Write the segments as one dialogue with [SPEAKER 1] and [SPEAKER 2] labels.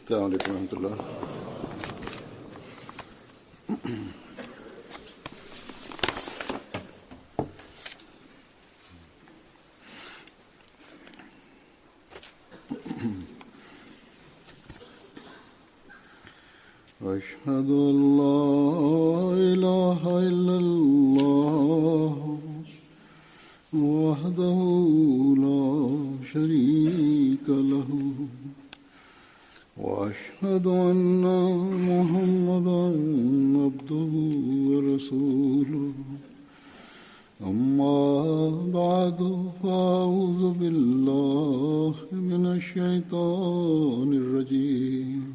[SPEAKER 1] السلام عليكم ورحمة الله. أشهد أن لا إله إلا الله وحده لا شريك له وأشهد أن محمدا عبده ورسوله أما بعد فأعوذ بالله من الشيطان الرجيم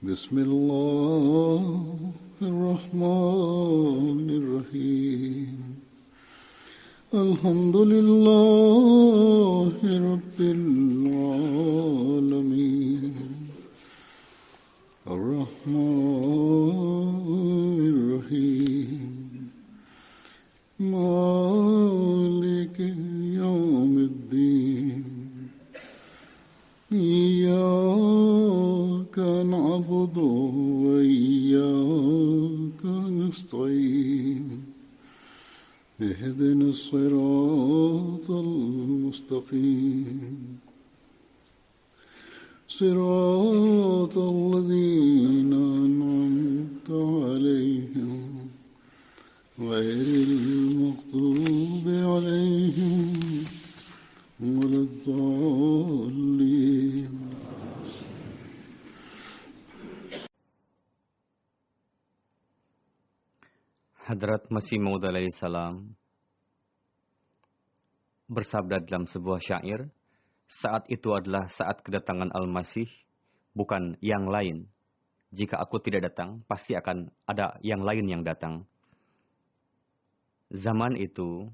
[SPEAKER 1] بسم الله الرحمن الرحيم الحمد لله رب العالمين الرحمن الرحيم مالك يوم الدين إياك نعبد وإياك نستعين اهدنا الصراط المستقيم صراط الذين أنعمت عليهم غير المغضوب عليهم ولا الضالين.
[SPEAKER 2] Hadrat Masih Maud alaihi salam bersabda dalam sebuah syair, saat itu adalah saat kedatangan Al-Masih, bukan yang lain. Jika aku tidak datang, pasti akan ada yang lain yang datang. Zaman itu,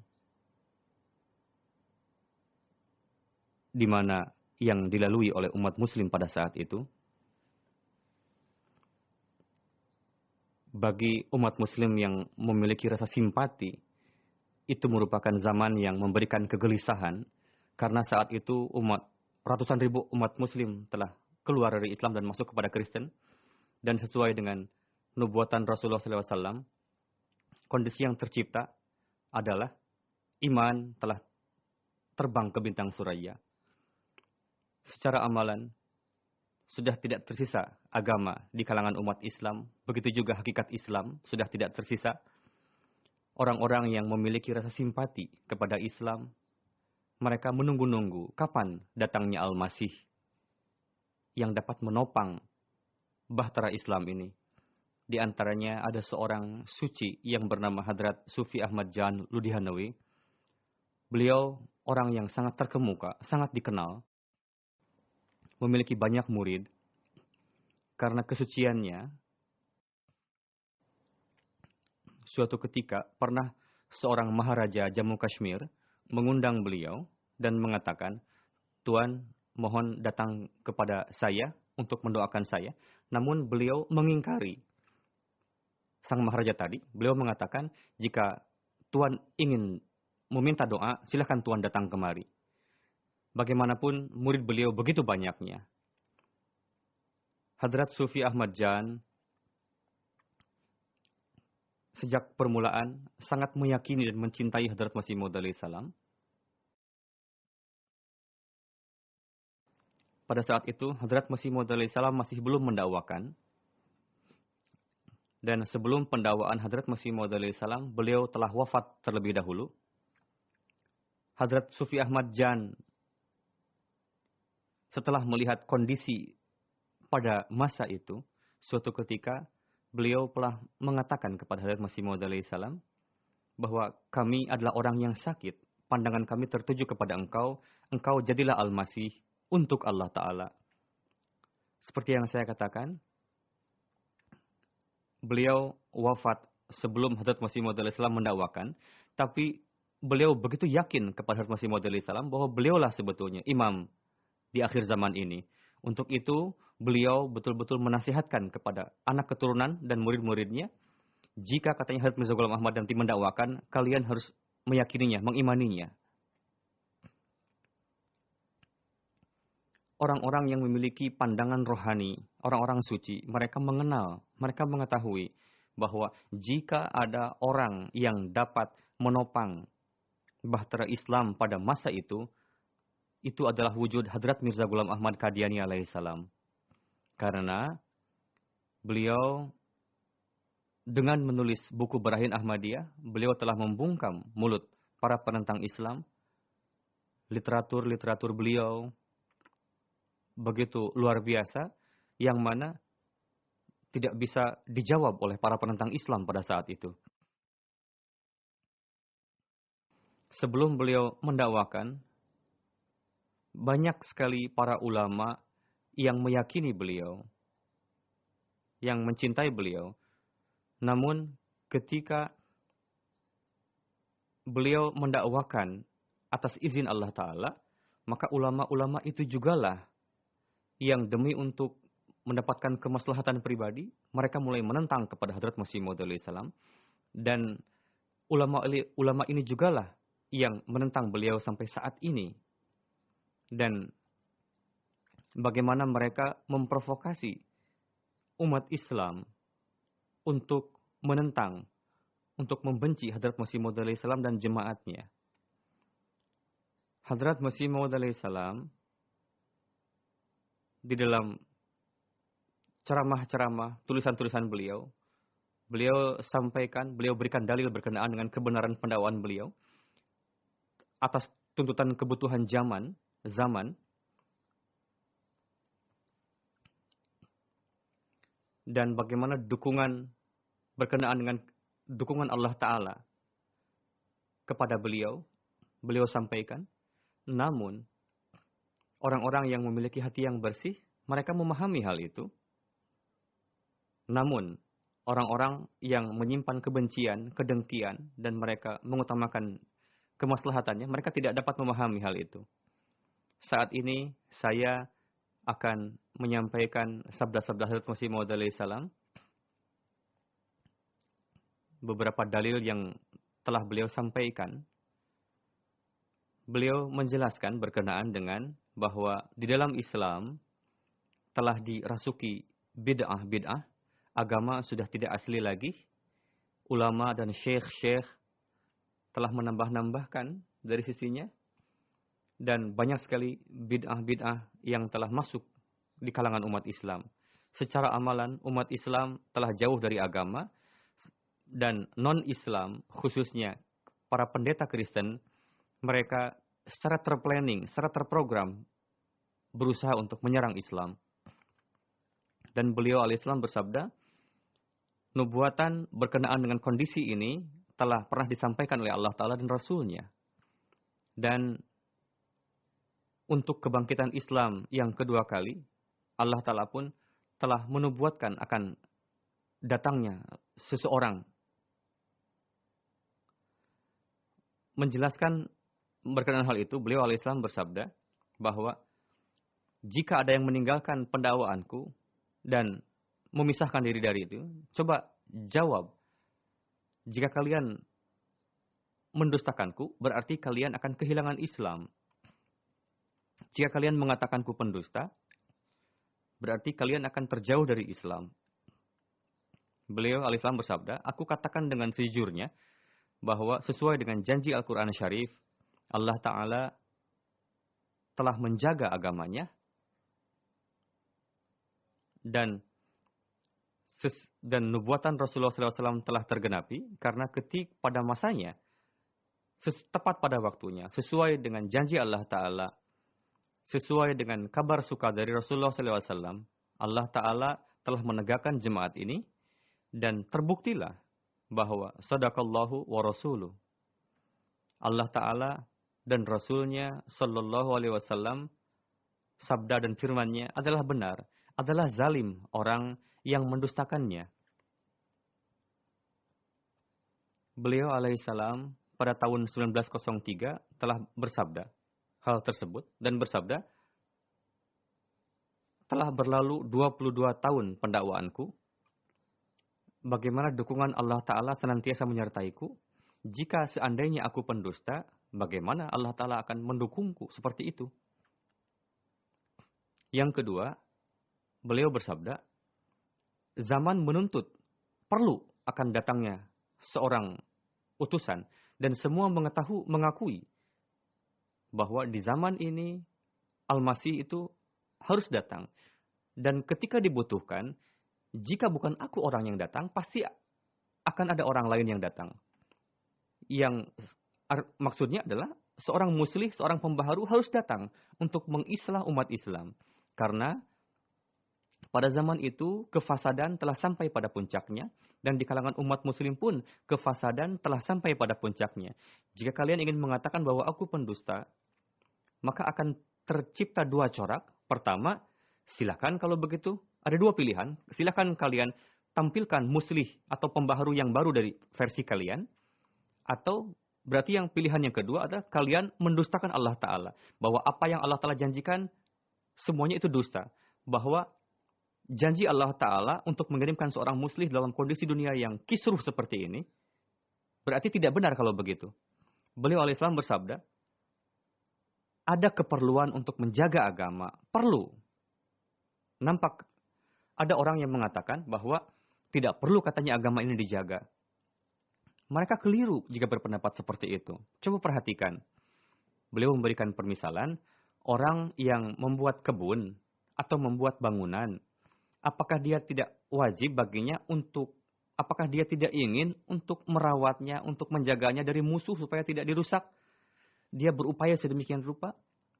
[SPEAKER 2] di mana yang dilalui oleh umat muslim pada saat itu, bagi umat muslim yang memiliki rasa simpati, itu merupakan zaman yang memberikan kegelisahan, karena saat itu ratusan ribu umat muslim telah keluar dari Islam dan masuk kepada Kristen, dan sesuai dengan nubuatan Rasulullah SAW, kondisi yang tercipta adalah iman telah terbang ke bintang suraya. Secara amalan, sudah tidak tersisa agama di kalangan umat Islam. Begitu juga hakikat Islam sudah tidak tersisa. Orang-orang yang memiliki rasa simpati kepada Islam, mereka menunggu-nunggu kapan datangnya Al-Masih yang dapat menopang bahtera Islam ini. Di antaranya ada seorang suci yang bernama Hadrat Sufi Ahmad Jan Ludhianawi. Beliau orang yang sangat terkemuka, sangat dikenal, memiliki banyak murid. Karena kesuciannya, suatu ketika pernah seorang Maharaja Jammu Kashmir mengundang beliau dan mengatakan, Tuan, mohon datang kepada saya untuk mendoakan saya. Namun beliau mengingkari sang Maharaja tadi. Beliau mengatakan, jika Tuan ingin meminta doa, silakan Tuan datang kemari. Bagaimanapun murid beliau begitu banyaknya. Hadrat Sufi Ahmad Jan sejak permulaan sangat meyakini dan mencintai Hadrat Masih Maud alaihi salam. Pada saat itu Hadrat Masih Maud alaihi salam masih belum mendakwakan. Dan sebelum pendakwaan Hadrat Masih Maud alaihi salam, beliau telah wafat terlebih dahulu. Hadrat Sufi Ahmad Jan setelah melihat kondisi pada masa itu, suatu ketika beliau telah mengatakan kepada Hadrat Masih Maud alaihi salam bahwa kami adalah orang yang sakit, pandangan kami tertuju kepada engkau, engkau jadilah Al-Masih untuk Allah Ta'ala. Seperti yang saya katakan, beliau wafat sebelum Hadrat Masih Maud alaihi salam mendakwakan, tapi beliau begitu yakin kepada Hadrat Masih Maud alaihi salam bahwa beliaulah sebetulnya imam di akhir zaman ini. Untuk itu, beliau betul-betul menasihatkan kepada anak keturunan dan murid-muridnya, jika katanya Hadrat Mirza Ghulam Ahmad nanti mendakwakan, kalian harus meyakininya, mengimaninya. orang-orang yang memiliki pandangan rohani, orang-orang suci, mereka mengenal, mereka mengetahui bahwa jika ada orang yang dapat menopang bahtera Islam pada masa itu adalah wujud Hadrat Mirza Ghulam Ahmad Qadiani alaihissalam. Karena beliau dengan menulis buku Barahin Ahmadiyah, beliau telah membungkam mulut para penentang Islam. Literatur beliau begitu luar biasa, yang mana tidak bisa dijawab oleh para penentang Islam pada saat itu. Sebelum beliau mendakwakan, banyak sekali para ulama yang meyakini beliau, yang mencintai beliau. Namun ketika beliau mendakwakan atas izin Allah Ta'ala, maka ulama-ulama itu jugalah yang demi untuk mendapatkan kemaslahatan pribadi, mereka mulai menentang kepada Hadrat Masih Maud alaihissalam. Dan ulama ini jugalah yang menentang beliau sampai saat ini. Dan bagaimana mereka memprovokasi umat Islam untuk menentang, untuk membenci Hadrat Masih Maud alaihissalam dan jemaatnya. Hadrat Masih Maud alaihissalam di dalam ceramah-ceramah, tulisan-tulisan beliau sampaikan, beliau berikan dalil berkenaan dengan kebenaran pendakwaan beliau atas tuntutan kebutuhan zaman, dan bagaimana dukungan berkenaan dengan dukungan Allah Ta'ala kepada beliau sampaikan. Namun, orang-orang yang memiliki hati yang bersih, mereka memahami hal itu. Namun, orang-orang yang menyimpan kebencian, kedengkian, dan mereka mengutamakan kemaslahatannya, mereka tidak dapat memahami hal itu. Saat ini, saya akan menyampaikan sabda-sabda Hadrat Masih Maud alaihissalam, beberapa dalil yang telah beliau sampaikan. Beliau menjelaskan berkenaan dengan bahwa di dalam Islam telah dirasuki bid'ah, agama sudah tidak asli lagi. Ulama dan syekh-syekh telah menambah-nambahkan dari sisinya, dan banyak sekali bid'ah yang telah masuk di kalangan umat Islam. Secara amalan, umat Islam telah jauh dari agama, dan non-Islam, khususnya para pendeta Kristen, mereka secara terplanning, secara terprogram, berusaha untuk menyerang Islam. Dan beliau alaihissalam bersabda, nubuatan berkenaan dengan kondisi ini telah pernah disampaikan oleh Allah Ta'ala dan Rasulnya. Dan untuk kebangkitan Islam yang kedua kali, Allah Ta'ala pun telah menubuatkan akan datangnya seseorang. Menjelaskan berkenaan hal itu, beliau alaihissalam bersabda bahwa jika ada yang meninggalkan pendakwaanku dan memisahkan diri dari itu, coba jawab. Jika kalian mendustakanku, berarti kalian akan kehilangan Islam. Jika kalian mengatakanku pendusta, berarti kalian akan terjauh dari Islam. Beliau alaihissalam bersabda, aku katakan dengan sejujurnya, bahwa sesuai dengan janji Al-Quran Syarif, Allah Ta'ala telah menjaga agamanya, dan nubuatan Rasulullah SAW telah tergenapi, karena pada masanya, tepat pada waktunya, sesuai dengan janji Allah Ta'ala, sesuai dengan kabar suka dari Rasulullah SAW, Allah Ta'ala telah menegakkan jemaat ini, dan terbuktilah bahwa sadaqallahu wa rasuluh, Allah Ta'ala dan Rasulnya Sallallahu Alaihi Wasallam, sabda dan firmannya adalah benar, adalah zalim orang yang mendustakannya. Beliau alaihissalam pada tahun 1903 telah bersabda hal tersebut, dan bersabda, telah berlalu 22 tahun pendakwaanku, bagaimana dukungan Allah Ta'ala senantiasa menyertaiku. Jika seandainya aku pendusta, bagaimana Allah Ta'ala akan mendukungku seperti itu? Yang kedua, beliau bersabda, zaman menuntut perlu akan datangnya seorang utusan dan semua mengakui bahwa di zaman ini Al-Masih itu harus datang. Dan ketika dibutuhkan, jika bukan aku orang yang datang, pasti akan ada orang lain yang datang. Yang maksudnya adalah seorang muslih, seorang pembaharu harus datang untuk mengislah umat Islam. Karena pada zaman itu kefasadan telah sampai pada puncaknya. Dan di kalangan umat muslim pun kefasadan telah sampai pada puncaknya. Jika kalian ingin mengatakan bahwa aku pendusta, maka akan tercipta dua corak. Pertama, silakan kalau begitu. Ada dua pilihan. Silakan kalian tampilkan muslih atau pembaharu yang baru dari versi kalian. Atau berarti yang pilihan yang kedua adalah kalian mendustakan Allah Ta'ala. Bahwa apa yang Allah Ta'ala janjikan, semuanya itu dusta. Bahwa janji Allah Ta'ala untuk mengirimkan seorang muslih dalam kondisi dunia yang kisruh seperti ini, berarti tidak benar kalau begitu. Beliau alaihissalam bersabda, ada keperluan untuk menjaga agama. Perlu. Nampak ada orang yang mengatakan bahwa tidak perlu katanya agama ini dijaga. Mereka keliru jika berpendapat seperti itu. Coba perhatikan. Beliau memberikan permisalan, orang yang membuat kebun atau membuat bangunan, apakah dia tidak wajib baginya apakah dia tidak ingin untuk merawatnya, untuk menjaganya dari musuh supaya tidak dirusak? Dia berupaya sedemikian rupa.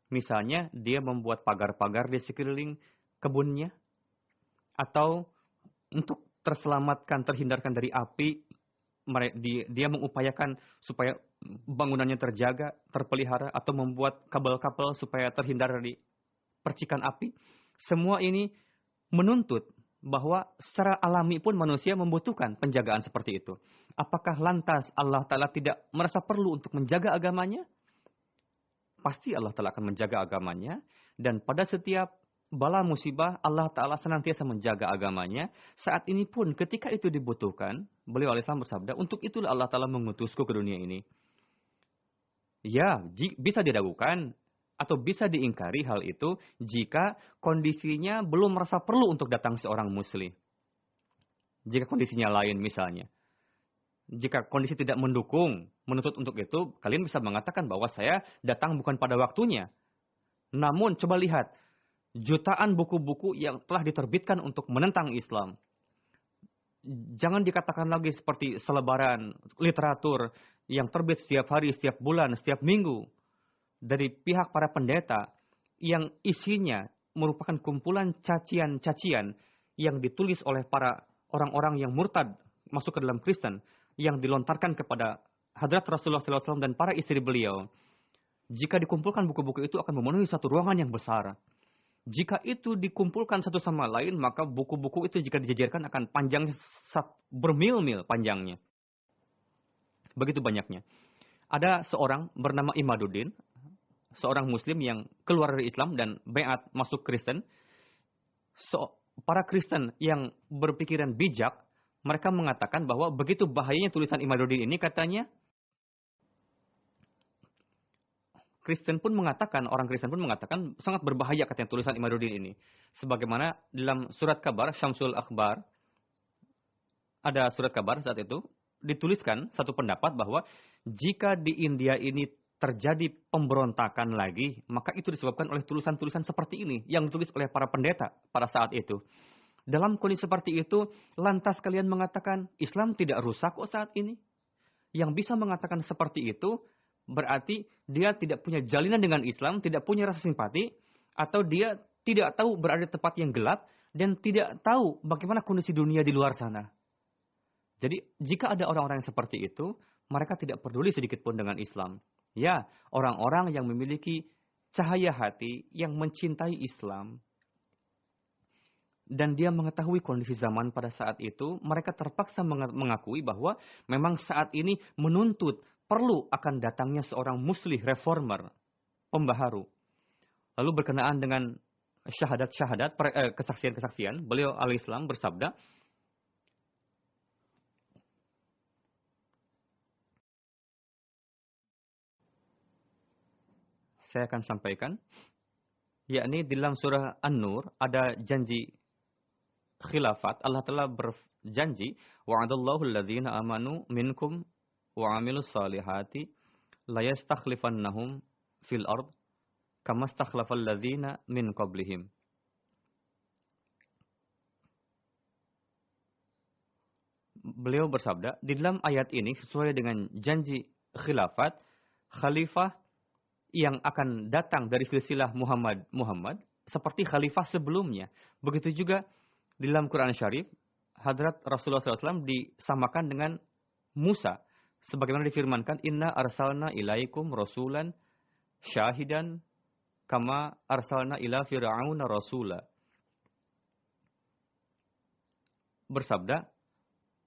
[SPEAKER 2] Misalnya, dia membuat pagar-pagar di sekeliling kebunnya. Atau untuk terhindarkan dari api, dia mengupayakan supaya bangunannya terjaga, terpelihara, atau membuat kabel-kabel supaya terhindar dari percikan api. Semua ini menuntut bahwa secara alami pun manusia membutuhkan penjagaan seperti itu. Apakah lantas Allah Ta'ala tidak merasa perlu untuk menjaga agamanya? Pasti Allah Ta'ala akan menjaga agamanya. Dan pada setiap bala musibah, Allah Ta'ala senantiasa menjaga agamanya. Saat ini pun ketika itu dibutuhkan, beliau alaihissalam bersabda, untuk itulah Allah Ta'ala mengutusku ke dunia ini. Ya, bisa diragukan atau bisa diingkari hal itu jika kondisinya belum merasa perlu untuk datang seorang muslim. Jika kondisinya lain misalnya. Jika kondisi tidak mendukung, menuntut untuk itu, kalian bisa mengatakan bahwa saya datang bukan pada waktunya. Namun coba lihat, jutaan buku-buku yang telah diterbitkan untuk menentang Islam. Jangan dikatakan lagi seperti selebaran literatur yang terbit setiap hari, setiap bulan, setiap minggu. Dari pihak para pendeta yang isinya merupakan kumpulan cacian-cacian yang ditulis oleh para orang-orang yang murtad masuk ke dalam Kristen yang dilontarkan kepada Hadrat Rasulullah SAW dan para istri beliau. Jika dikumpulkan buku-buku itu akan memenuhi satu ruangan yang besar. Jika itu dikumpulkan satu sama lain, maka buku-buku itu jika dijajarkan akan panjangnya bermil-mil panjangnya. Begitu banyaknya. Ada seorang bernama Imaduddin, seorang muslim yang keluar dari Islam dan baiat masuk Kristen. Para Kristen yang berpikiran bijak, mereka mengatakan bahwa begitu bahayanya tulisan Imaduddin ini, katanya, orang Kristen pun mengatakan sangat berbahaya katanya tulisan Imaduddin ini. Sebagaimana dalam surat kabar, Syamsul Akhbar, ada surat kabar saat itu, dituliskan satu pendapat bahwa jika di India ini terjadi pemberontakan lagi, maka itu disebabkan oleh tulisan-tulisan seperti ini yang ditulis oleh para pendeta pada saat itu. Dalam kondisi seperti itu, lantas kalian mengatakan Islam tidak rusak kok saat ini? Yang bisa mengatakan seperti itu, berarti dia tidak punya jalinan dengan Islam, tidak punya rasa simpati, atau dia tidak tahu berada di tempat yang gelap, dan tidak tahu bagaimana kondisi dunia di luar sana. Jadi, jika ada orang-orang yang seperti itu, mereka tidak peduli sedikit pun dengan Islam. Ya, orang-orang yang memiliki cahaya hati, yang mencintai Islam, dan dia mengetahui kondisi zaman pada saat itu, mereka terpaksa mengakui bahwa memang saat ini menuntut perlu akan datangnya seorang muslih reformer, pembaharu. Lalu berkenaan dengan syahadat-syahadat, kesaksian-kesaksian, beliau alaihissalam bersabda, saya akan sampaikan, Yakni di dalam surah An-Nur ada janji khilafat. Allah telah berjanji, wa'adallahu alladhina amanu minkum wa 'amilus salihati la yastakhlifannahum fil ard kama stakhlafal ladzina min qablihim. Beliau bersabda, di dalam ayat ini sesuai dengan janji khilafat, khalifah yang akan datang dari silsilah Muhammad seperti khalifah sebelumnya. Begitu juga di dalam Quran Syarif, Hadrat Rasulullah SAW disamakan dengan Musa. Sebagaimana difirmankan, Inna arsalna ilaikum rasulan syahidan kama arsalna ila fir'auna rasula. Bersabda,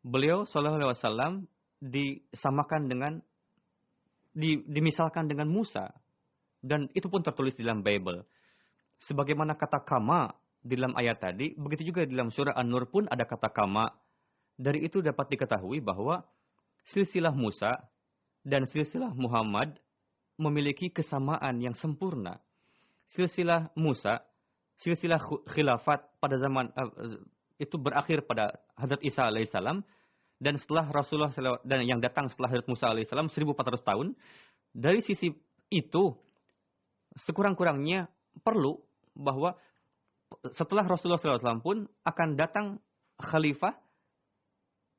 [SPEAKER 2] beliau SAW disamakan dengan, dimisalkan dengan Musa. Dan itu pun tertulis di dalam Bible. Sebagaimana kata kama di dalam ayat tadi, begitu juga di dalam surah An-Nur pun ada kata kama. Dari itu dapat diketahui bahwa silsilah Musa dan silsilah Muhammad memiliki kesamaan yang sempurna. Silsilah Musa, silsilah khilafat pada zaman itu berakhir pada Hazrat Isa alaihissalam, dan setelah Rasulullah dan yang datang setelah Hazrat Musa alaihissalam 1400 tahun. Dari sisi itu sekurang-kurangnya perlu bahwa setelah Rasulullah SAW pun akan datang khalifah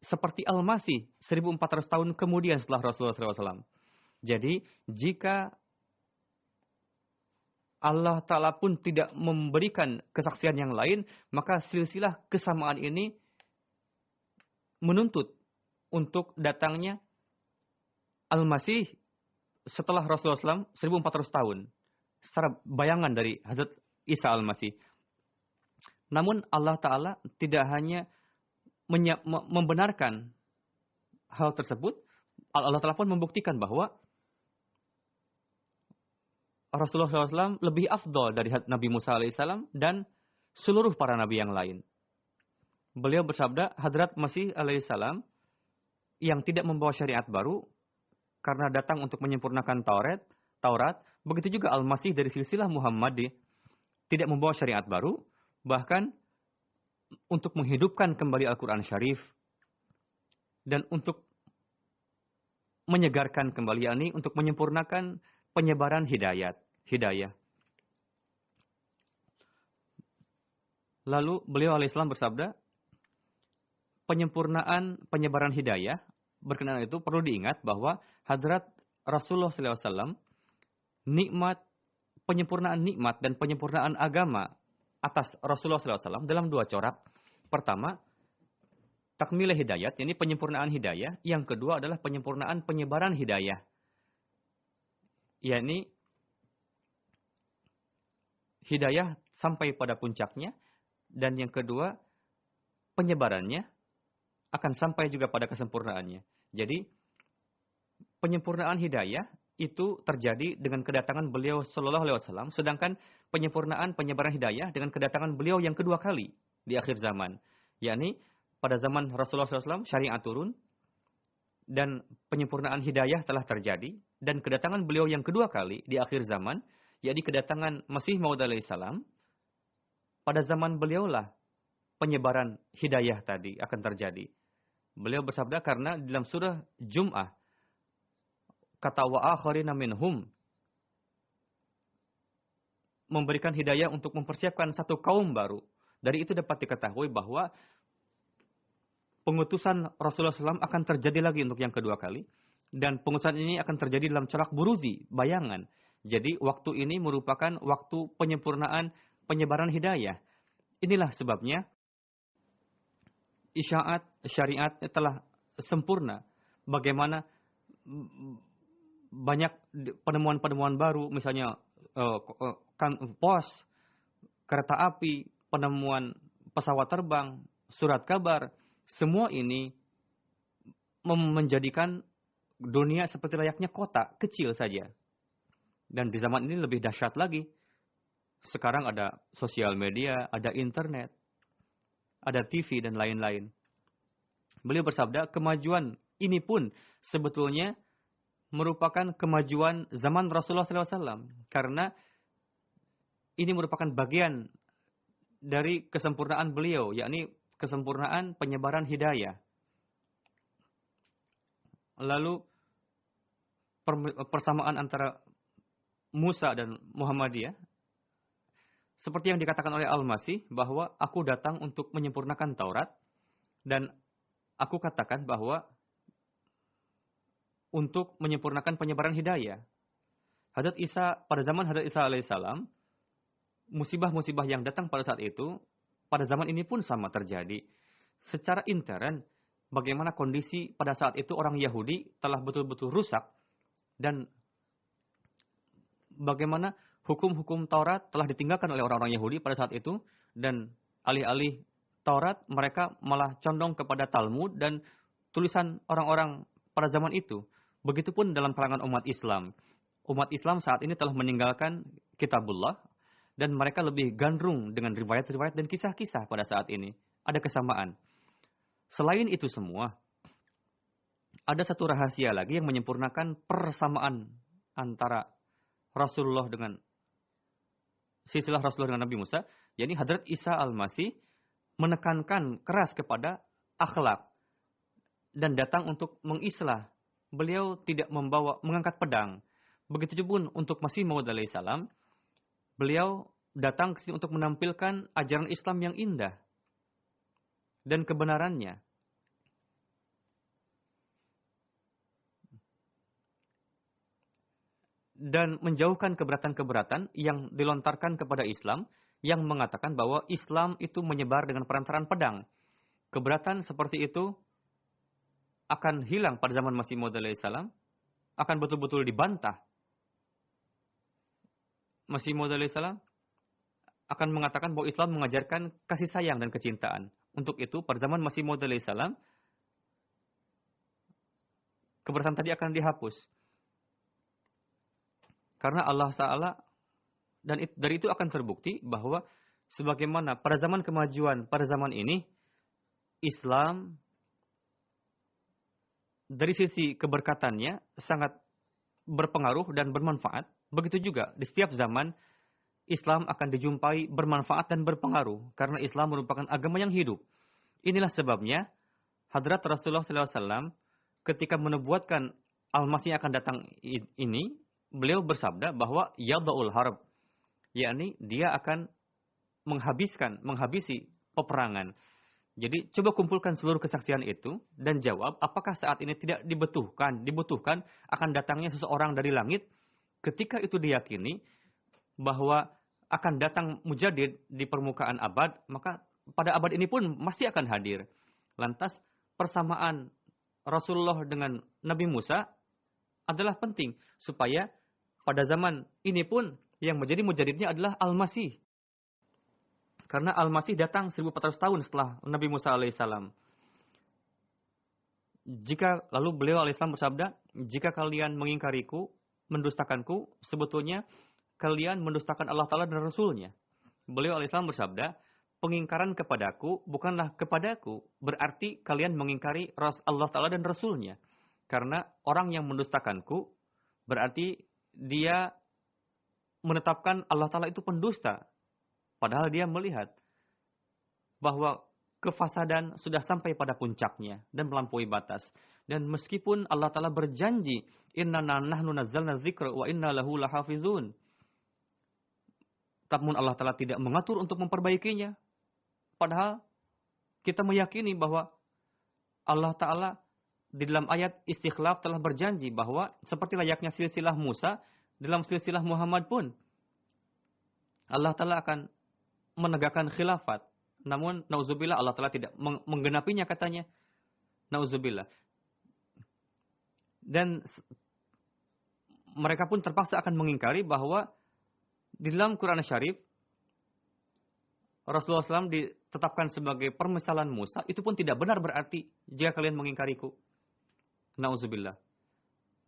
[SPEAKER 2] seperti Al-Masih 1400 tahun kemudian setelah Rasulullah SAW. Jadi jika Allah Ta'ala pun tidak memberikan kesaksian yang lain, maka silsilah kesamaan ini menuntut untuk datangnya Al-Masih setelah Rasulullah SAW 1400 tahun. Secara bayangan dari Hazrat Isa Al-Masih. Namun Allah Ta'ala tidak hanya membenarkan hal tersebut, Allah Ta'ala pun membuktikan bahwa Rasulullah SAW lebih afdal dari Nabi Musa alaihissalam dan seluruh para nabi yang lain. Beliau bersabda, Hadrat Masih alaihissalam yang tidak membawa syariat baru karena datang untuk menyempurnakan Taurat, begitu juga Al-Masih dari silsilah Muhammadi tidak membawa syariat baru, bahkan untuk menghidupkan kembali Al-Quran Syarif dan untuk menyegarkan kembali, yakni untuk menyempurnakan penyebaran hidayah. Lalu beliau alaihissalam bersabda, penyempurnaan penyebaran hidayah berkenaan itu perlu diingat bahwa Hadrat Rasulullah SAW penyempurnaan nikmat dan penyempurnaan agama atas Rasulullah SAW dalam dua corak. Pertama, takmilah hidayat, ini penyempurnaan hidayah. Yang kedua adalah penyempurnaan penyebaran hidayah. Yakni hidayah sampai pada puncaknya, dan yang kedua penyebarannya akan sampai juga pada kesempurnaannya. Jadi penyempurnaan hidayah itu terjadi dengan kedatangan beliau sallallahu alaihi wasallam, sedangkan penyempurnaan penyebaran hidayah dengan kedatangan beliau yang kedua kali di akhir zaman. Yakni pada zaman Rasulullah SAW syariat turun dan penyempurnaan hidayah telah terjadi, dan kedatangan beliau yang kedua kali di akhir zaman, yakni kedatangan Masih Maud alaihissalam, pada zaman beliaulah penyebaran hidayah tadi akan terjadi. Beliau bersabda karena dalam surah Jum'ah kata wa akharina minhum, memberikan hidayah untuk mempersiapkan satu kaum baru. Dari itu dapat diketahui bahwa pengutusan Rasulullah SAW akan terjadi lagi untuk yang kedua kali. Dan pengutusan ini akan terjadi dalam corak buruzi, bayangan. Jadi waktu ini merupakan waktu penyempurnaan penyebaran hidayah. Inilah sebabnya isyarat syariat telah sempurna. Bagaimana banyak penemuan-penemuan baru, misalnya pos, kereta api, penemuan pesawat terbang, surat kabar, semua ini menjadikan dunia seperti layaknya kota kecil saja. Dan di zaman ini lebih dahsyat lagi. Sekarang ada sosial media, ada internet, ada TV dan lain-lain. Beliau bersabda, kemajuan ini pun sebetulnya merupakan kemajuan zaman Rasulullah SAW. Karena ini merupakan bagian dari kesempurnaan beliau, yakni kesempurnaan penyebaran hidayah. Lalu persamaan antara Musa dan Muhammadiyah, seperti yang dikatakan oleh Al-Masih, bahwa aku datang untuk menyempurnakan Taurat, dan aku katakan bahwa untuk menyempurnakan penyebaran hidayah. Hadrat Isa, pada zaman Hadrat Isa alaihissalam, musibah-musibah yang datang pada saat itu, pada zaman ini pun sama terjadi. Secara intern, bagaimana kondisi pada saat itu orang Yahudi telah betul-betul rusak, dan bagaimana hukum-hukum Taurat telah ditinggalkan oleh orang-orang Yahudi pada saat itu, dan alih-alih Taurat mereka malah condong kepada Talmud dan tulisan orang-orang pada zaman itu. Begitupun dalam kalangan umat Islam. Umat Islam saat ini telah meninggalkan Kitabullah, dan mereka lebih gandrung dengan riwayat-riwayat dan kisah-kisah pada saat ini. Ada kesamaan. Selain itu semua, ada satu rahasia lagi yang menyempurnakan persamaan antara Rasulullah dengan silsilah Rasulullah dengan Nabi Musa, yakni Hadrat Isa Al-Masih menekankan keras kepada akhlak dan datang untuk mengislah. Beliau tidak mengangkat pedang. Begitu pun untuk Masih Maud alaihissalam, beliau datang ke sini untuk menampilkan ajaran Islam yang indah dan kebenarannya. Dan menjauhkan keberatan-keberatan yang dilontarkan kepada Islam, yang mengatakan bahwa Islam itu menyebar dengan perantaraan pedang. Keberatan seperti itu akan hilang pada zaman Masih Maud alaihissalam, akan betul-betul dibantah. Masih Maud alaihissalam akan mengatakan bahwa Islam mengajarkan kasih sayang dan kecintaan. Untuk itu, pada zaman Masih Maud alaihissalam, keberatan tadi akan dihapus. Karena Allah Ta'ala, dan dari itu akan terbukti bahwa sebagaimana pada zaman kemajuan, pada zaman ini, Islam dari sisi keberkatannya sangat berpengaruh dan bermanfaat. Begitu juga di setiap zaman, Islam akan dijumpai bermanfaat dan berpengaruh. Karena Islam merupakan agama yang hidup. Inilah sebabnya, Hadrat Rasulullah SAW ketika menubuatkan Al-Masih akan datang ini, beliau bersabda bahwa yada'ul harb, yakni dia akan menghabisi peperangan. Jadi coba kumpulkan seluruh kesaksian itu dan jawab apakah saat ini tidak dibutuhkan akan datangnya seseorang dari langit. Ketika itu diyakini bahwa akan datang mujadid di permukaan abad, maka pada abad ini pun pasti akan hadir. Lantas persamaan Rasulullah dengan Nabi Musa adalah penting supaya pada zaman ini pun yang menjadi mujadidnya adalah Al-Masih. Karena Al-Masih datang 1400 tahun setelah Nabi Musa alaihissalam. Lalu beliau alaihissalam bersabda, jika kalian mengingkariku, mendustakanku, sebetulnya kalian mendustakan Allah Ta'ala dan Rasulnya. Beliau alaihissalam bersabda, pengingkaran kepadaku bukanlah kepadaku, berarti kalian mengingkari Allah Ta'ala dan Rasulnya. Karena orang yang mendustakanku, berarti dia menetapkan Allah Ta'ala itu pendusta. Padahal dia melihat bahwa kefasadan sudah sampai pada puncaknya dan melampaui batas. Dan meskipun Allah Ta'ala berjanji, innana nahnu nazzalna dzikra wa inna lahu lahafizun. Namun Allah Ta'ala tidak mengatur untuk memperbaikinya. Padahal kita meyakini bahwa Allah Ta'ala di dalam ayat Istikhlaf telah berjanji bahwa seperti layaknya silsilah Musa, dalam silsilah Muhammad pun Allah Ta'ala akan menegakkan khilafat. Namun, na'udzubillah, Allah Ta'ala tidak menggenapinya katanya. Na'udzubillah. Dan mereka pun terpaksa akan mengingkari bahwa di dalam Quran Syarif, Rasulullah SAW ditetapkan sebagai permisalan Musa, itu pun tidak benar berarti jika kalian mengingkariku. Na'udzubillah.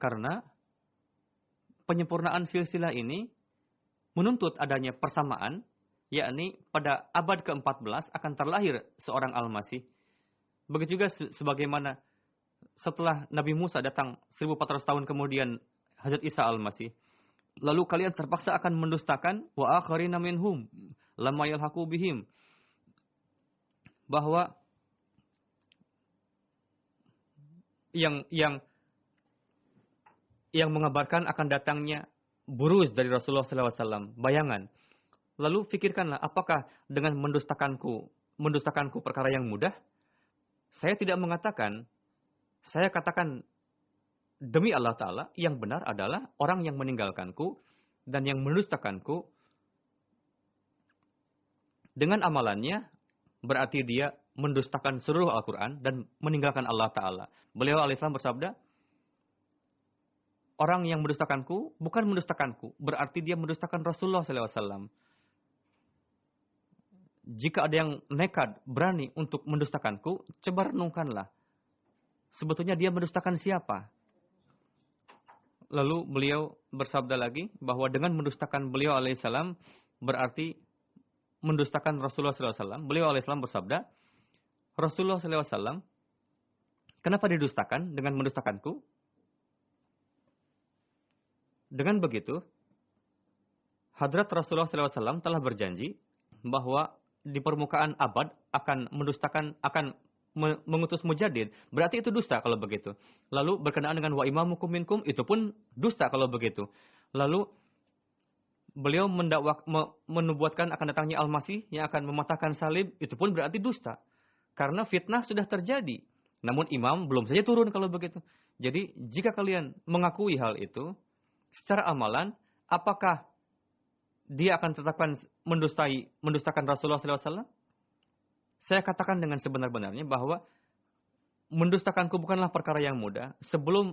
[SPEAKER 2] Karena penyempurnaan silsilah ini menuntut adanya persamaan, yakni pada abad ke-14 akan terlahir seorang Al-Masih. Begitu juga sebagaimana setelah Nabi Musa datang 1400 tahun kemudian Hazrat Isa Al-Masih. lalu kalian terpaksa akan mendustakan wa akharina minhum lamma yalhaqu bihim, bahwa yang mengabarkan akan datangnya buruz dari Rasulullah SAW, bayangan. Lalu fikirkanlah, apakah dengan mendustakanku perkara yang mudah? Saya tidak mengatakan, saya katakan demi Allah Ta'ala, yang benar adalah orang yang meninggalkanku dan yang mendustakanku dengan amalannya, berarti dia mendustakan seluruh Al-Quran dan meninggalkan Allah Ta'ala. Beliau alaihissalam bersabda, orang yang mendustakanku bukan mendustakanku, berarti dia mendustakan Rasulullah SAW. Jika ada yang nekat, berani untuk mendustakanku, coba renungkanlah. Sebetulnya dia mendustakan siapa? Lalu beliau bersabda lagi bahwa dengan mendustakan beliau alaihissalam berarti mendustakan Rasulullah SAW. Beliau alaihissalam bersabda, Rasulullah SAW, kenapa didustakan dengan mendustakanku? Dengan begitu, Hadrat Rasulullah SAW telah berjanji bahwa di permukaan abad akan mendustakan, akan mengutus mujadid. Berarti itu dusta kalau begitu. Lalu berkenaan dengan wa imamukum minkum, itu pun dusta kalau begitu. Lalu beliau menubuatkan akan datangnya Al-Masih yang akan mematahkan salib, itu pun berarti dusta. Karena fitnah sudah terjadi. Namun imam belum saja turun kalau begitu. Jadi jika kalian mengakui hal itu, secara amalan, apakah dia akan tetapkan mendustakan Rasulullah SAW? Saya katakan dengan sebenar-benarnya bahwa mendustakanku bukanlah perkara yang mudah. Sebelum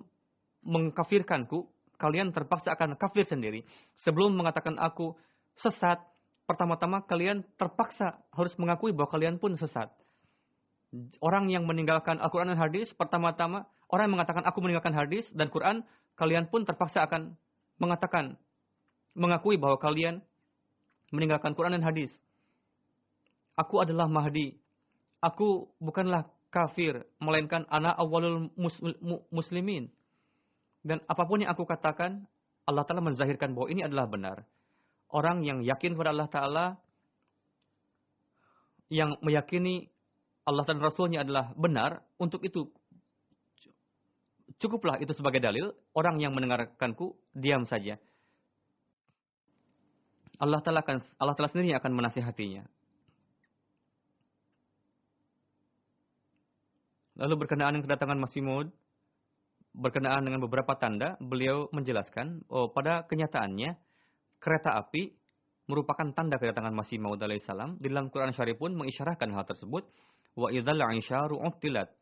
[SPEAKER 2] mengkafirkanku, kalian terpaksa akan kafir sendiri. Sebelum mengatakan aku sesat, pertama-tama kalian terpaksa harus mengakui bahwa kalian pun sesat. Orang yang meninggalkan Al-Quran dan hadis, pertama-tama orang yang mengatakan aku meninggalkan hadis dan Quran, kalian pun terpaksa akan mengakui bahwa kalian meninggalkan Quran dan hadis. Aku adalah Mahdi. Aku bukanlah kafir, melainkan ana awwalul muslimin. Dan apapun yang aku katakan, Allah Ta'ala menzahirkan bahwa ini adalah benar. Orang yang yakin kepada Allah Ta'ala, yang meyakini Allah dan Rasulnya adalah benar, untuk itu cukuplah itu sebagai dalil. Orang yang mendengarkanku, diam saja. Allah Ta'ala sendiri akan menasihatinya. Lalu berkenaan dengan kedatangan Masih Maud, berkenaan dengan beberapa tanda, beliau menjelaskan, pada kenyataannya, kereta api merupakan tanda kedatangan Masih Maud alaihissalam. Di dalam Quran Syarif pun mengisyarahkan hal tersebut. Wa idzal 'isyaru uttilat,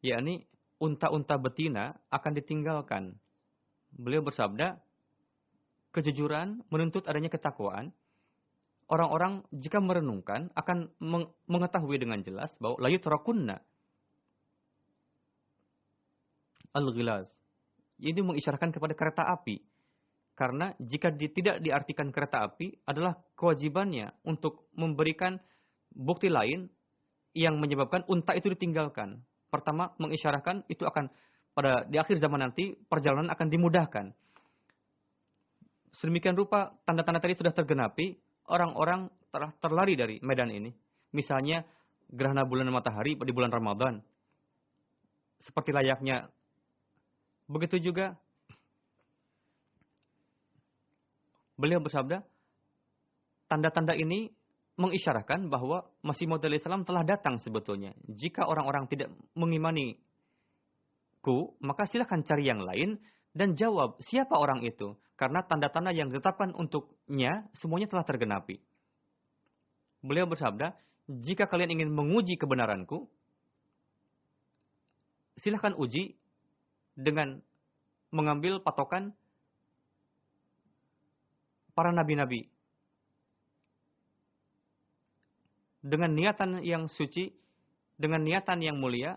[SPEAKER 2] yakni unta-unta betina akan ditinggalkan. Beliau bersabda, kejujuran menuntut adanya ketakwaan. Orang-orang jika merenungkan akan mengetahui dengan jelas bahwa la yutrakunna al-ghilaz. Ini mengisyaratkan kepada kereta api. Karena jika tidak diartikan kereta api adalah kewajibannya untuk memberikan bukti lain yang menyebabkan unta itu ditinggalkan. Pertama, mengisyaratkan itu akan di akhir zaman nanti perjalanan akan dimudahkan. Sedemikian rupa tanda-tanda tadi sudah tergenapi, orang-orang telah terlari dari medan ini. Misalnya gerhana bulan matahari di bulan Ramadan. Seperti layaknya. Begitu juga beliau bersabda, tanda-tanda ini mengisyaratkan bahwa Masih Maud alaihissalam telah datang sebetulnya. Jika orang-orang tidak mengimaniku, maka silahkan cari yang lain dan jawab siapa orang itu. Karena tanda-tanda yang ditetapkan untuknya semuanya telah tergenapi. Beliau bersabda, jika kalian ingin menguji kebenaranku, silahkan uji dengan mengambil patokan para nabi-nabi. Dengan niatan yang suci, dengan niatan yang mulia,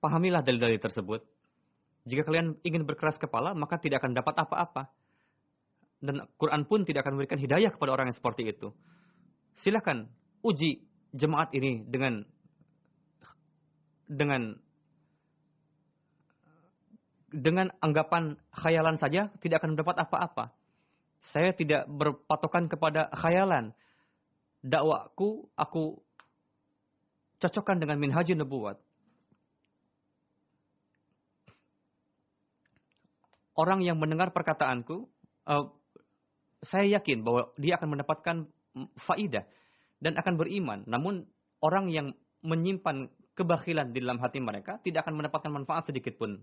[SPEAKER 2] pahamilah dalil-dalil tersebut. Jika kalian ingin berkeras kepala, maka tidak akan dapat apa-apa. Dan Quran pun tidak akan memberikan hidayah kepada orang yang seperti itu. Silahkan uji jemaat ini dengan dengan anggapan khayalan saja tidak akan mendapat apa-apa. Saya tidak berpatokan kepada khayalan. Dakwahku aku cocokkan dengan minhajun nubuwat. Orang yang mendengar perkataanku, saya yakin bahwa dia akan mendapatkan faidah dan akan beriman. Namun orang yang menyimpan kebakhilan di dalam hati mereka tidak akan mendapatkan manfaat sedikit pun.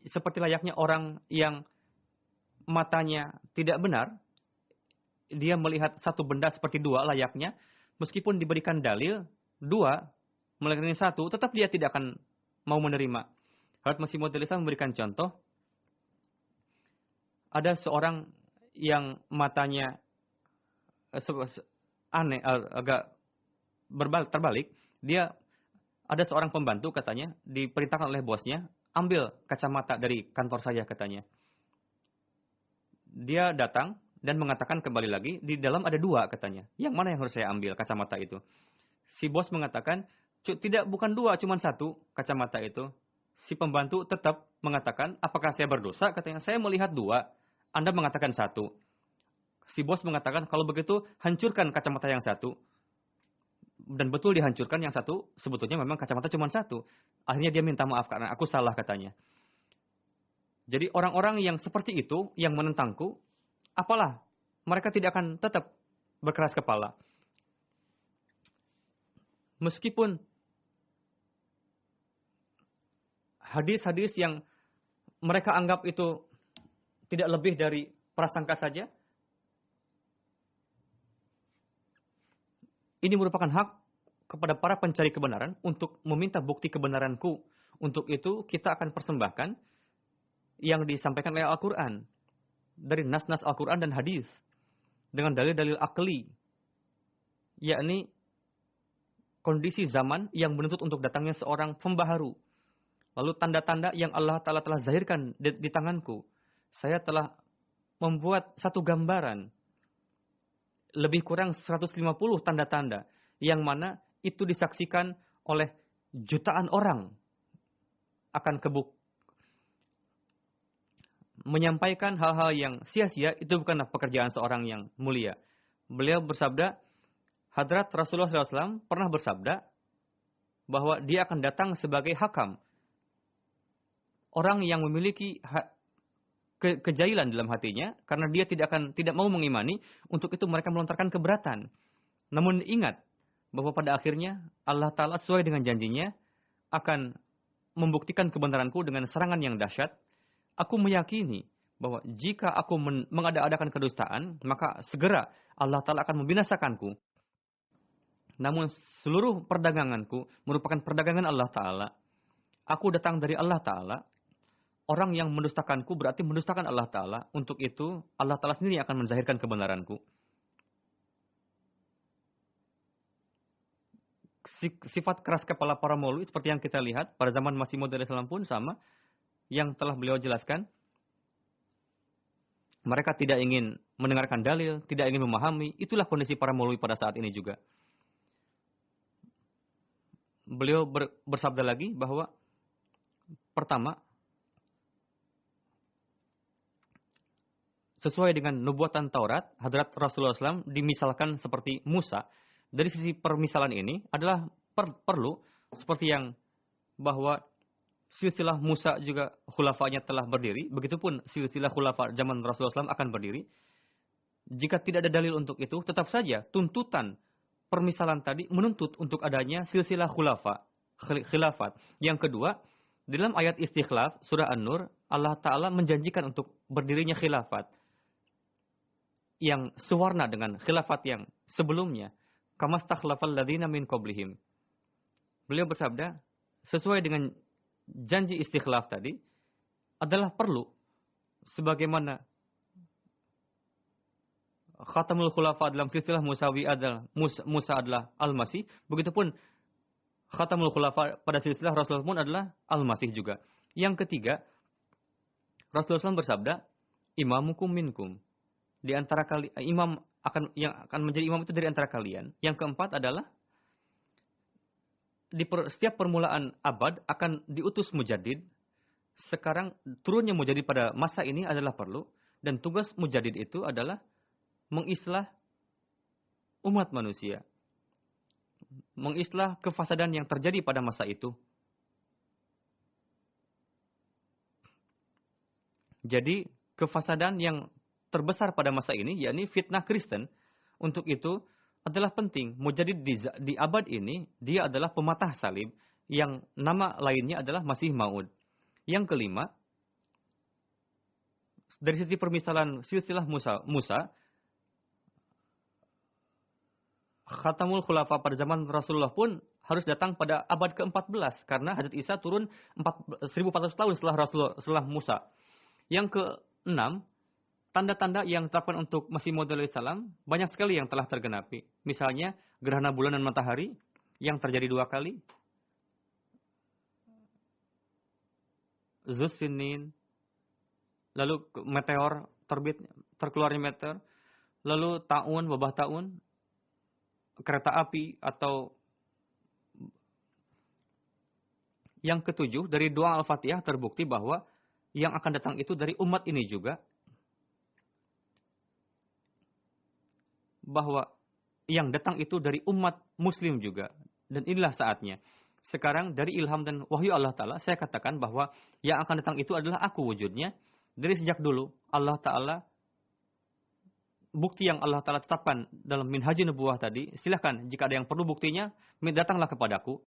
[SPEAKER 2] Seperti layaknya orang yang matanya tidak benar, dia melihat satu benda seperti dua layaknya, meskipun diberikan dalil dua melainkan satu, tetap dia tidak akan mau menerima. Hadrat Masih Maud Islam memberikan contoh, ada seorang yang matanya aneh, agak terbalik. Dia ada seorang pembantu katanya diperintahkan oleh bosnya, ambil kacamata dari kantor saya katanya. Dia datang dan mengatakan kembali lagi, di dalam ada dua katanya. Yang mana yang harus saya ambil kacamata itu? Si bos mengatakan, tidak, bukan dua, cuma satu kacamata itu. Si pembantu tetap mengatakan, apakah saya berdosa? Katanya, saya melihat dua, Anda mengatakan satu. Si bos mengatakan, kalau begitu hancurkan kacamata yang satu. Dan betul dihancurkan yang satu, sebetulnya memang kacamata cuma satu. Akhirnya dia minta maaf karena aku salah katanya. Jadi orang-orang yang seperti itu, yang menentangku, apalah, mereka tidak akan tetap berkeras kepala. Meskipun hadis-hadis yang mereka anggap itu tidak lebih dari prasangka saja, ini merupakan hak kepada para pencari kebenaran untuk meminta bukti kebenaranku. Untuk itu kita akan persembahkan yang disampaikan oleh Al-Quran. Dari nas-nas Al-Quran dan hadis. Dengan dalil-dalil akli. Yakni kondisi zaman yang menuntut untuk datangnya seorang pembaharu. Lalu tanda-tanda yang Allah Ta'ala telah zahirkan di tanganku. Saya telah membuat satu gambaran. Lebih kurang 150 tanda-tanda. Yang mana itu disaksikan oleh jutaan orang. Akan menyampaikan hal-hal yang sia-sia itu bukanlah pekerjaan seorang yang mulia. Beliau bersabda, Hadrat Rasulullah SAW pernah bersabda bahwa dia akan datang sebagai hakam. Orang yang memiliki kejailan dalam hatinya karena dia tidak mau mengimani, untuk itu mereka melontarkan keberatan. Namun ingat bahwa pada akhirnya Allah Ta'ala sesuai dengan janjinya akan membuktikan kebenaranku dengan serangan yang dahsyat. Aku meyakini bahwa jika aku mengada-adakan kedustaan, maka segera Allah Ta'ala akan membinasakanku. Namun seluruh perdaganganku merupakan perdagangan Allah Ta'ala. Aku datang dari Allah Ta'ala. Orang yang mendustakanku berarti mendustakan Allah Ta'ala. Untuk itu Allah Ta'ala sendiri akan menzahirkan kebenaranku. Sifat keras kepala para maulwi seperti yang kita lihat pada zaman Masih Maud Islam pun sama. Yang telah beliau jelaskan. Mereka tidak ingin mendengarkan dalil, tidak ingin memahami. Itulah kondisi para maulwi pada saat ini juga. Beliau bersabda lagi bahwa pertama, sesuai dengan nubuatan Taurat, Hadrat Rasulullah SAW dimisalkan seperti Musa. Dari sisi permisalan ini adalah perlu seperti yang bahwa silsilah Musa juga khulafanya telah berdiri. Begitupun silsilah khulafa zaman Rasulullah SAW akan berdiri. Jika tidak ada dalil untuk itu, tetap saja tuntutan permisalan tadi menuntut untuk adanya silsilah khilafat. Yang kedua, dalam ayat Istikhlaf, surah An-Nur, Allah Ta'ala menjanjikan untuk berdirinya khilafat. Yang sewarna dengan khilafat yang sebelumnya. Kamastakhlafal ladzina min qablihim. Beliau bersabda, sesuai dengan janji istikhlaf tadi, adalah perlu sebagaimana Khatamul Khulafa dalam silsilah Musawi adalah Musa adalah Al-Masih, begitupun Khatamul Khulafa pada silsilah Rasulullah pun adalah Al-Masih juga. Yang ketiga, Rasulullah SAW bersabda, imamukum minkum. Di antara yang akan menjadi imam itu dari antara kalian. Yang keempat adalah setiap permulaan abad akan diutus mujaddid. Sekarang turunnya mujaddid pada masa ini adalah perlu. Dan tugas mujaddid itu adalah mengislah umat manusia. Mengislah kefasadan yang terjadi pada masa itu. Jadi kefasadan yang terbesar pada masa ini, yakni fitnah Kristen. Untuk itu adalah penting. Mujaddid di abad ini, dia adalah pematah salib. Yang nama lainnya adalah Masih Maud. Yang kelima, dari sisi permisalan silsilah Musa, Khatamul Khulafa pada zaman Rasulullah pun harus datang pada abad ke-14. Karena Hadrat Isa turun 1400 tahun setelah Musa. Yang keenam, tanda-tanda yang ditetapkan untuk Masih Maud alaihissalam banyak sekali yang telah tergenapi. Misalnya gerhana bulan dan matahari yang terjadi 2 kali. Zussinin, lalu meteor terbit, terkeluarnya meteor, lalu taun, wabah taun, kereta api, atau yang ketujuh dari doa Al-Fatihah terbukti bahwa yang akan datang itu dari umat ini juga. Bahwa yang datang itu dari umat muslim juga. Dan inilah saatnya. Sekarang dari ilham dan wahyu Allah Ta'ala, saya katakan bahwa yang akan datang itu adalah aku wujudnya. Dari sejak dulu, Allah Ta'ala, bukti yang Allah Ta'ala tetapkan dalam Minhajun Nubuwah tadi, silahkan jika ada yang perlu buktinya, datanglah kepadaku.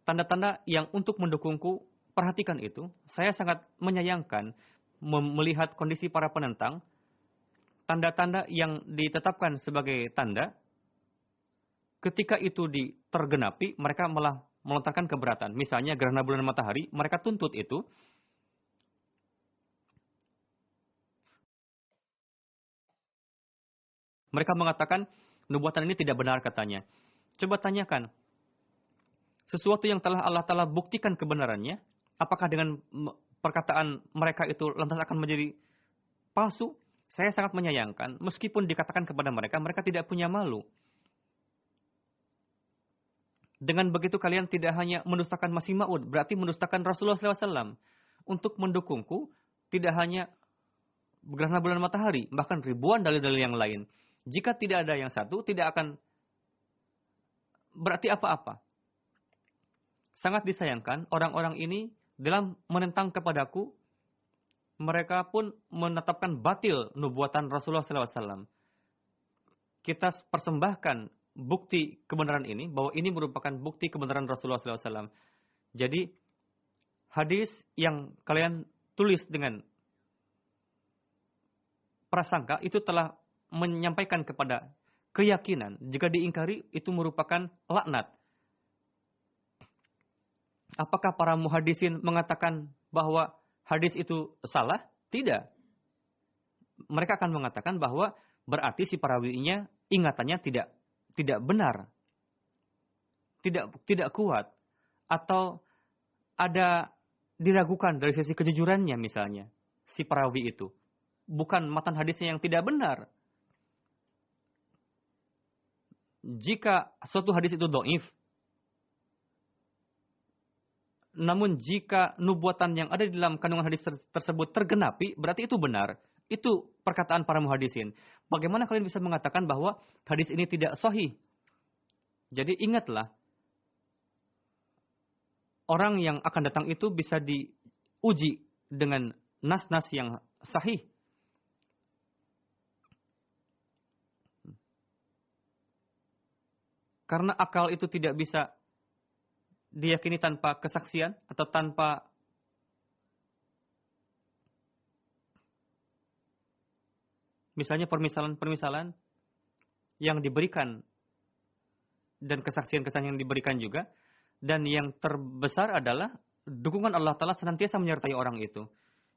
[SPEAKER 2] Tanda-tanda yang untuk mendukungku, perhatikan itu. Saya sangat menyayangkan melihat kondisi para penentang, tanda-tanda yang ditetapkan sebagai tanda, ketika itu tergenapi, mereka malah melontarkan keberatan. Misalnya gerhana bulan matahari, mereka tuntut itu. Mereka mengatakan, nubuatan ini tidak benar katanya. Coba tanyakan, sesuatu yang telah Allah Ta'ala buktikan kebenarannya, apakah dengan perkataan mereka itu lantas akan menjadi palsu? Saya sangat menyayangkan, meskipun dikatakan kepada mereka, mereka tidak punya malu. Dengan begitu kalian tidak hanya mendustakan Masih Maud, berarti mendustakan Rasulullah SAW. Untuk mendukungku, tidak hanya gerhana bulan matahari, bahkan ribuan dalil-dalil yang lain. Jika tidak ada yang satu, tidak akan berarti apa-apa. Sangat disayangkan, orang-orang ini dalam menentang kepadaku, mereka pun menetapkan batil nubuatan Rasulullah SAW. Kita persembahkan bukti kebenaran ini, bahwa ini merupakan bukti kebenaran Rasulullah SAW. Jadi, hadis yang kalian tulis dengan prasangka, itu telah menyampaikan kepada keyakinan. Jika diingkari, itu merupakan laknat. Apakah para muhadisin mengatakan bahwa hadis itu salah? Tidak. Mereka akan mengatakan bahwa berarti si perawinya ingatannya tidak benar. Tidak kuat. Atau ada diragukan dari sisi kejujurannya misalnya. Si perawi itu. Bukan matan hadisnya yang tidak benar. Jika suatu hadis itu dhaif, namun jika nubuatan yang ada di dalam kandungan hadis tersebut tergenapi, berarti itu benar. Itu perkataan para muhadisin. Bagaimana kalian bisa mengatakan bahwa hadis ini tidak sahih? Jadi ingatlah, orang yang akan datang itu bisa diuji dengan nas-nas yang sahih. Karena akal itu tidak bisa diyakini tanpa kesaksian atau tanpa misalnya permisalan-permisalan yang diberikan dan kesaksian-kesaksian yang diberikan juga. Dan yang terbesar adalah dukungan Allah Ta'ala senantiasa menyertai orang itu.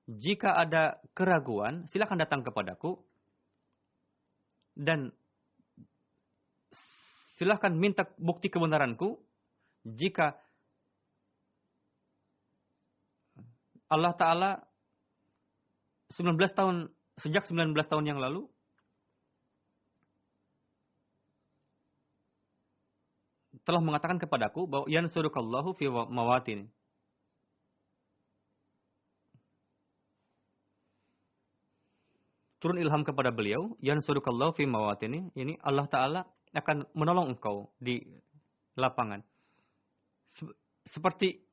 [SPEAKER 2] Jika ada keraguan, silakan datang kepadaku dan silakan minta bukti kebenaranku. Jika Allah Ta'ala sejak 19 tahun yang lalu telah mengatakan kepadaku bahwa yansurukallahu fi mawatin. Turun ilham kepada beliau, yansurukallahu fi mawatin. Ini Allah Ta'ala akan menolong engkau di lapangan. Seperti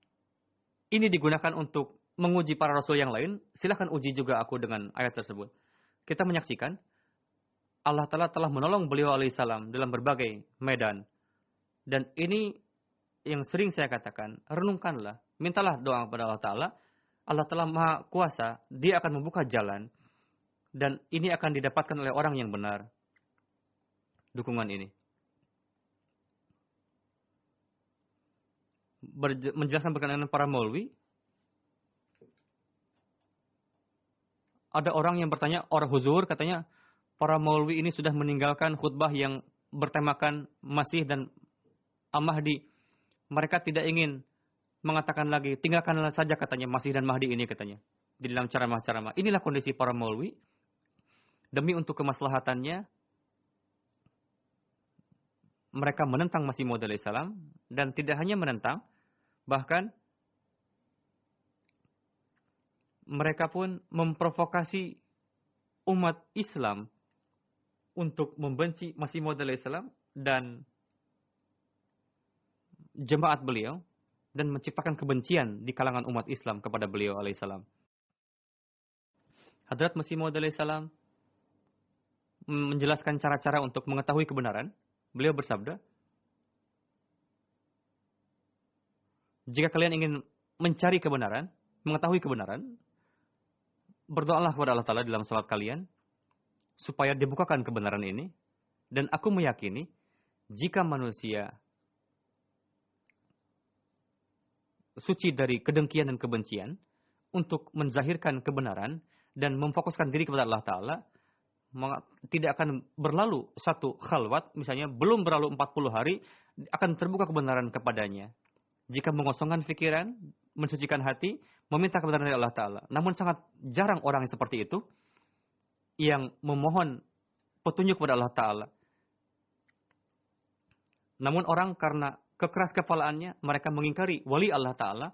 [SPEAKER 2] ini digunakan untuk menguji para rasul yang lain, silahkan uji juga aku dengan ayat tersebut. Kita menyaksikan Allah Ta'ala telah menolong beliau alaihissalam dalam berbagai medan. Dan ini yang sering saya katakan, renungkanlah, mintalah doa kepada Allah Ta'ala. Allah Ta'ala Maha Kuasa, Dia akan membuka jalan. Dan ini akan didapatkan oleh orang yang benar. Dukungan ini. Menjelaskan berkenaan para maulwi. Ada orang yang bertanya, orang huzur katanya, para maulwi ini sudah meninggalkan khutbah yang bertemakan Masih dan Al-Mahdi. Mereka tidak ingin mengatakan lagi, tinggalkanlah saja katanya Masih dan Mahdi ini katanya. Di dalam ceramah-ceramah. Inilah kondisi para maulwi. Demi untuk kemaslahatannya, mereka menentang Masih Maud alaihissalam. Dan tidak hanya menentang, bahkan mereka pun memprovokasi umat Islam untuk membenci Masih Maud alaihissalam dan jemaat beliau dan menciptakan kebencian di kalangan umat Islam kepada beliau alaihissalam. Hadrat Masih Maud alaihissalam menjelaskan cara-cara untuk mengetahui kebenaran. Beliau bersabda, jika kalian ingin mencari kebenaran, mengetahui kebenaran, berdoalah kepada Allah Ta'ala dalam salat kalian, supaya dibukakan kebenaran ini. Dan aku meyakini, jika manusia suci dari kedengkian dan kebencian, untuk menzahirkan kebenaran, dan memfokuskan diri kepada Allah Ta'ala, tidak akan berlalu satu khalwat, misalnya belum berlalu 40 hari, akan terbuka kebenaran kepadanya. Jika mengosongkan pikiran, mensucikan hati, meminta kebenaran dari Allah Ta'ala. Namun sangat jarang orang yang seperti itu, yang memohon petunjuk kepada Allah Ta'ala. Namun orang karena kekeras kepalaannya, mereka mengingkari wali Allah Ta'ala.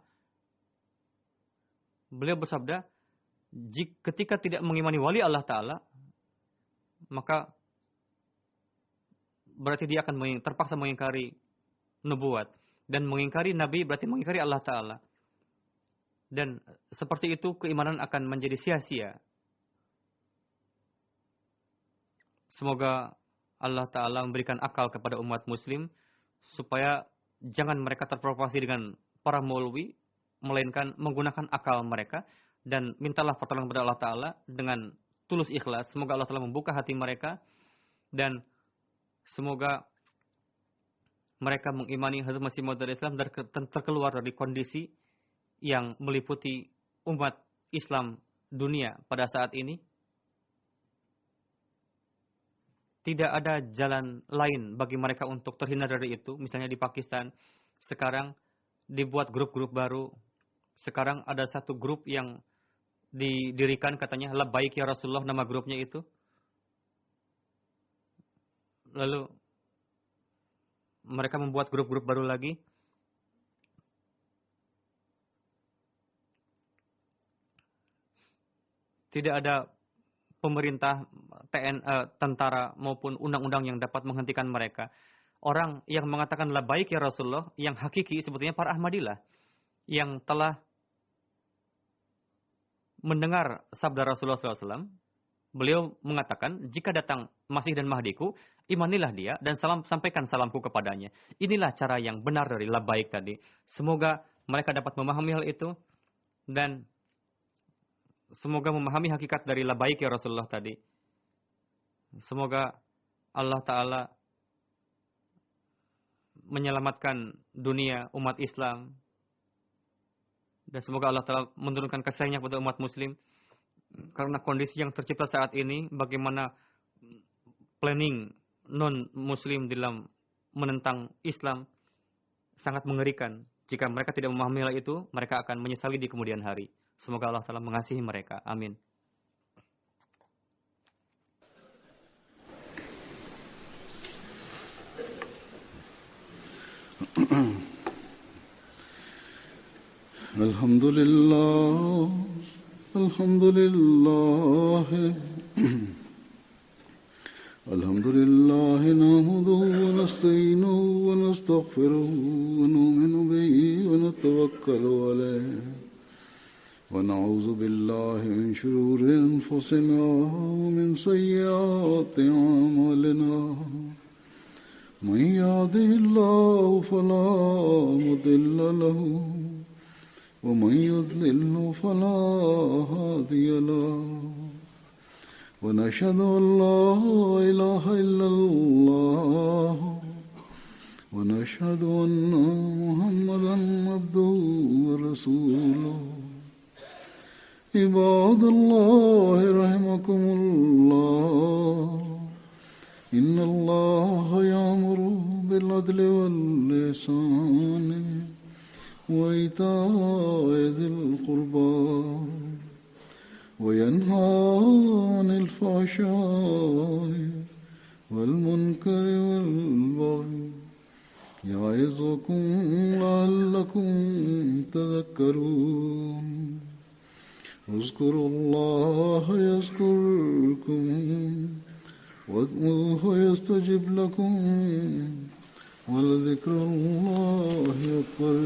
[SPEAKER 2] Beliau bersabda, ketika tidak mengimani wali Allah Ta'ala, maka berarti dia akan terpaksa mengingkari nubuat. Dan mengingkari Nabi berarti mengingkari Allah Ta'ala. Dan seperti itu keimanan akan menjadi sia-sia. Semoga Allah Ta'ala memberikan akal kepada umat muslim, supaya jangan mereka terprovokasi dengan para maulwi, melainkan menggunakan akal mereka. Dan mintalah pertolongan kepada Allah Ta'ala dengan tulus ikhlas. Semoga Allah Ta'ala membuka hati mereka. Dan semoga mereka mengimani Hazrat Masih Maud Islam dan terkeluar dari kondisi yang meliputi umat Islam dunia pada saat ini. Tidak ada jalan lain bagi mereka untuk terhindar dari itu. Misalnya di Pakistan, sekarang dibuat grup-grup baru. Sekarang ada satu grup yang didirikan katanya Labbaik ya Rasulullah, nama grupnya itu. Lalu mereka membuat grup-grup baru lagi. Tidak ada pemerintah, tentara maupun undang-undang yang dapat menghentikan mereka. Orang yang mengatakan Labbaik ya Rasulullah yang hakiki sebetulnya para Ahmadilah yang telah mendengar sabda Rasulullah SAW, beliau mengatakan, jika datang Masih dan Mahdiku, imanilah dia dan sampaikan salamku kepadanya. Inilah cara yang benar dari Labbaik tadi. Semoga mereka dapat memahami hal itu dan semoga memahami hakikat dari Labbaik ya Rasulullah tadi. Semoga Allah Ta'ala menyelamatkan dunia umat Islam. Dan semoga Allah Ta'ala menurunkan kasih-Nya kepada umat muslim. Karena kondisi yang tercipta saat ini, bagaimana planning non-muslim dalam menentang Islam, sangat mengerikan. Jika mereka tidak memahami hal itu, mereka akan menyesali di kemudian hari. Semoga Allah Ta'ala mengasihi mereka. Amin.
[SPEAKER 1] الحمد لله الحمد لله الحمد لله نحمده ونستعينه ونستغفره ونؤمن به ونتوكل عليه ونعوذ بالله من شرور أنفسنا ومن سيئات أعمالنا من يهده الله فلا مضل له ومن يضلل فلا هادي له ونشهد أن لا إله إلا الله ونشهد أن محمدا عبده ورسوله عباد الله رحمكم الله إن الله يأمر بالعدل والإحسان وإيتاء ذي القربى وينهى عن الفحشاء والمنكر والبغي يعظكم لعلكم تذكرون اذكروا الله يذكركم وادعوه يستجب لكم ولذكر الله أكبر